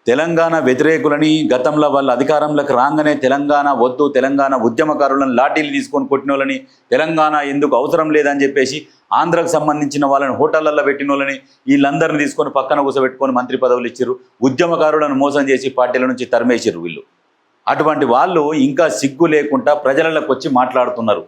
తెలంగాణ వ్యతిరేకులని గతంలో వాళ్ళ అధికారంలోకి రాగానే తెలంగాణ వద్దు, తెలంగాణ ఉద్యమకారులను లాఠీలు తీసుకొని కొట్టిన వాళ్ళని, తెలంగాణ ఎందుకు అవసరం లేదని చెప్పేసి ఆంధ్రకు సంబంధించిన వాళ్ళని హోటళ్లలో పెట్టిన వాళ్ళని వీళ్ళందరినీ తీసుకొని పక్కన కూర్చోబెట్టుకొని మంత్రి పదవులు ఇచ్చారు. ఉద్యమకారులను మోసం చేసి పార్టీల నుంచి తరిమేసారు వీళ్ళు. అటువంటి వాళ్ళు ఇంకా సిగ్గు లేకుండా ప్రజలకు వచ్చి మాట్లాడుతున్నారు.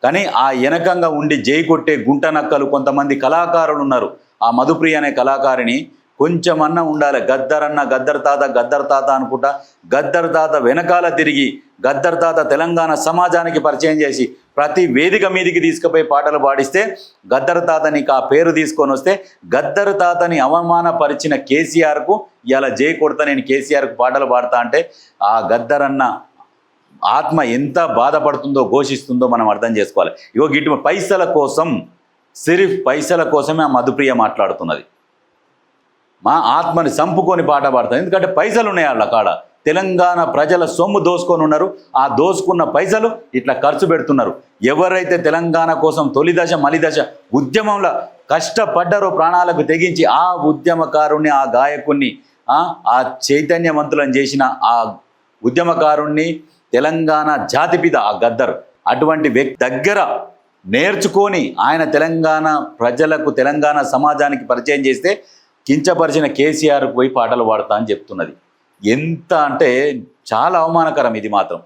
కానీ ఆ వెనకంగా ఉండి జై కొట్టే గుంట నక్కలు కొంతమంది కళాకారులు ఉన్నారు. ఆ మధుప్రియ అనే కళాకారిని కొంచెమన్నా ఉండాలి. గద్దర్ తాత అనుకుంటా గద్దర్ తాత వెనకాల తిరిగి గద్దర్ తాత తెలంగాణ సమాజానికి పరిచయం చేసి ప్రతి వేదిక మీదికి తీసుకుపోయి పాటలు పాడిస్తే గద్దర్ తాతని ఆ పేరు తీసుకొని వస్తే గద్దర్ తాతని అవమానపరిచిన కేసీఆర్కు ఇలా జై కొడతా నేను కేసీఆర్కు పాటలు పాడతా అంటే ఆ గద్దర్ అన్న ఆత్మ ఎంత బాధపడుతుందో ఘోషిస్తుందో మనం అర్థం చేసుకోవాలి. ఇగో గిట్టు పైసల కోసం, సిరిఫ్ పైసల కోసమే ఆ మధుప్రియ మాట్లాడుతున్నది. మా ఆత్మని చంపుకొని పాట పాడుతుంది. ఎందుకంటే పైసలు ఉన్నాయి వాళ్ళ కాడ. తెలంగాణ ప్రజల సొమ్ము దోసుకొని ఉన్నారు. ఆ దోసుకున్న పైసలు ఇట్లా ఖర్చు పెడుతున్నారు. ఎవరైతే తెలంగాణ కోసం తొలి దశ మలి దశ ఉద్యమంలో కష్టపడ్డారో ప్రాణాలకు తెగించి ఆ ఉద్యమకారుణ్ణి, ఆ గాయకుణ్ణి, ఆ చైతన్యవంతులను చేసిన ఆ ఉద్యమకారుణ్ణి తెలంగాణ జాతిపిత ఆ గద్దర్ అటువంటి వ్యక్తి దగ్గర నేర్చుకొని ఆయన తెలంగాణ ప్రజలకు తెలంగాణ సమాజానికి పరిచయం చేస్తే కించపరిచిన కేసీఆర్కు పోయి పాటలు పాడతా అని చెప్తున్నది. ఎంత అంటే చాలా అవమానకరం ఇది మాత్రం.